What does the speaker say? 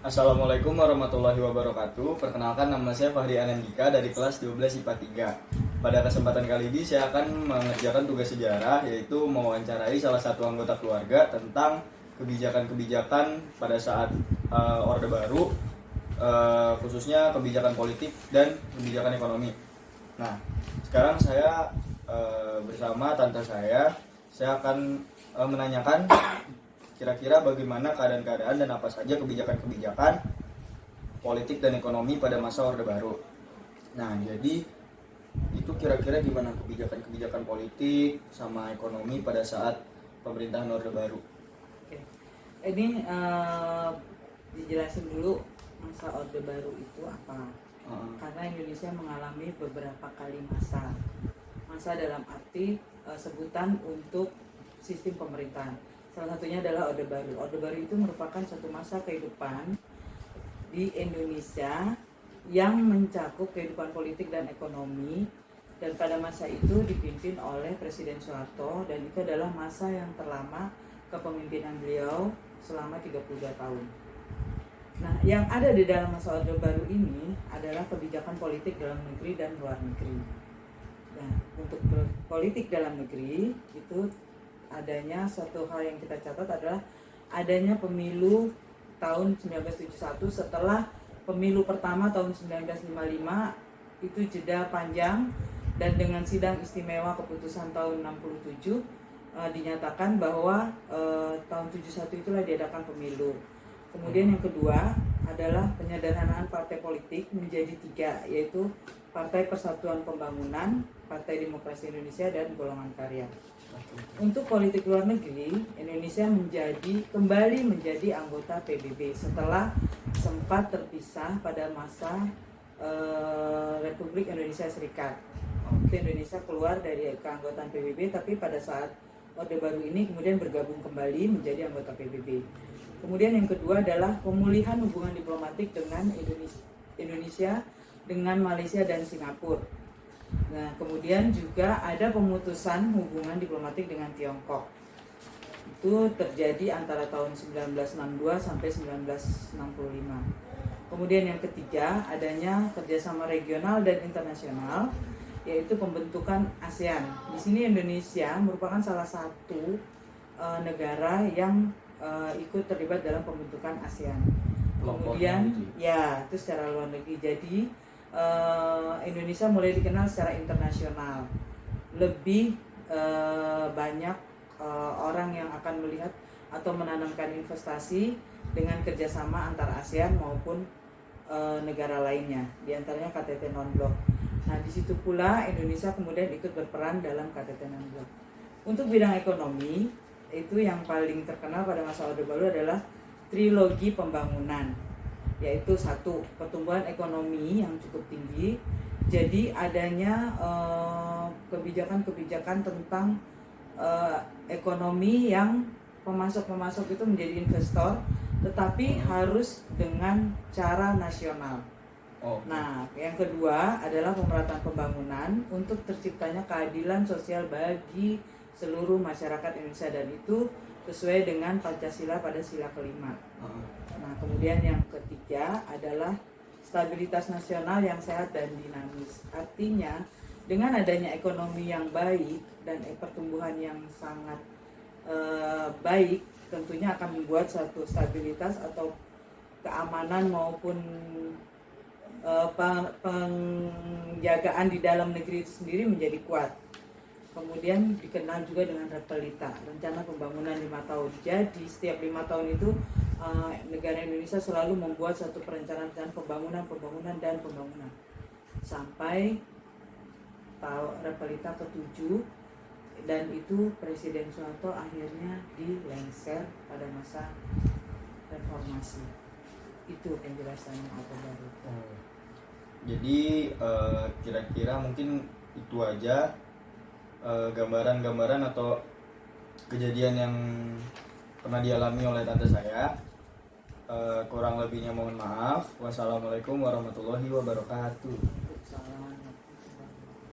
Assalamualaikum warahmatullahi wabarakatuh. Perkenalkan, nama saya Fahri Anandika dari kelas 12 IPA 3. Pada kesempatan kali ini saya akan mengerjakan tugas sejarah, yaitu mewawancarai salah satu anggota keluarga tentang kebijakan-kebijakan pada saat Orde Baru, khususnya kebijakan politik dan kebijakan ekonomi. Nah, sekarang saya bersama tante saya akan menanyakan kira-kira bagaimana keadaan-keadaan dan apa saja kebijakan-kebijakan politik dan ekonomi pada masa Orde Baru. Nah, jadi itu kira-kira gimana kebijakan-kebijakan politik sama ekonomi pada saat pemerintahan Orde Baru. Oke. Ini dijelasin dulu masa Orde Baru itu apa. Karena Indonesia mengalami beberapa kali masa dalam arti sebutan untuk sistem pemerintahan. Salah satunya adalah Orde Baru. Orde Baru itu merupakan suatu masa kehidupan di Indonesia yang mencakup kehidupan politik dan ekonomi, dan pada masa itu dipimpin oleh Presiden Soeharto, dan itu adalah masa yang terlama kepemimpinan beliau selama 32 tahun. Nah, yang ada di dalam masa Orde Baru ini adalah kebijakan politik dalam negeri dan luar negeri. Nah, untuk politik dalam negeri itu adanya suatu hal yang kita catat adalah adanya pemilu tahun 1971 setelah pemilu pertama tahun 1955 itu jeda panjang, dan dengan sidang istimewa keputusan tahun 67 dinyatakan bahwa tahun 71 itulah diadakan pemilu. Kemudian yang kedua adalah penyederhanaan partai politik menjadi 3, yaitu Partai Persatuan Pembangunan, Partai Demokrasi Indonesia, dan Golongan Karya. Untuk politik luar negeri, Indonesia kembali menjadi anggota PBB setelah sempat terpisah pada masa Republik Indonesia Serikat. Indonesia keluar dari keanggotaan PBB, tapi pada saat Orde Baru ini kemudian bergabung kembali menjadi anggota PBB. Kemudian yang kedua adalah pemulihan hubungan diplomatik dengan Indonesia dengan Malaysia dan Singapura. Nah, kemudian juga ada pemutusan hubungan diplomatik dengan Tiongkok. Itu terjadi antara tahun 1962 sampai 1965. Kemudian yang ketiga, adanya kerjasama regional dan internasional, yaitu pembentukan ASEAN. Di sini Indonesia merupakan salah satu negara yang ikut terlibat dalam pembentukan ASEAN. Kemudian, ya, itu secara luar negeri. Jadi Indonesia mulai dikenal secara internasional. Lebih banyak orang yang akan melihat atau menanamkan investasi dengan kerjasama antara ASEAN maupun negara lainnya, diantaranya KTT non-blok. Nah, di situ pula Indonesia kemudian ikut berperan dalam KTT non-blok. Untuk bidang ekonomi, itu yang paling terkenal pada masa Orde Baru adalah trilogi pembangunan, yaitu 1, pertumbuhan ekonomi yang cukup tinggi. Jadi adanya kebijakan-kebijakan tentang ekonomi yang pemasok-pemasok itu menjadi investor, tetapi harus dengan cara nasional. Nah, yang kedua adalah pemerataan pembangunan untuk terciptanya keadilan sosial bagi seluruh masyarakat Indonesia, dan itu sesuai dengan Pancasila pada sila kelima. Nah, kemudian yang ketiga adalah stabilitas nasional yang sehat dan dinamis. Artinya, dengan adanya ekonomi yang baik dan pertumbuhan yang sangat baik, tentunya akan membuat suatu stabilitas atau keamanan maupun penjagaan di dalam negeri itu sendiri menjadi kuat. Kemudian dikenal juga dengan REPELITA, rencana pembangunan 5 tahun. Jadi setiap 5 tahun itu negara Indonesia selalu membuat satu perencanaan pembangunan sampai REPELITA ke-7, dan itu Presiden Soeharto akhirnya dilengser pada masa reformasi. Itu penjelasannya Orde Baru. Jadi kira-kira mungkin itu aja gambaran-gambaran atau kejadian yang pernah dialami oleh tante saya. Kurang lebihnya mohon maaf. Wassalamualaikum warahmatullahi wabarakatuh. Salam.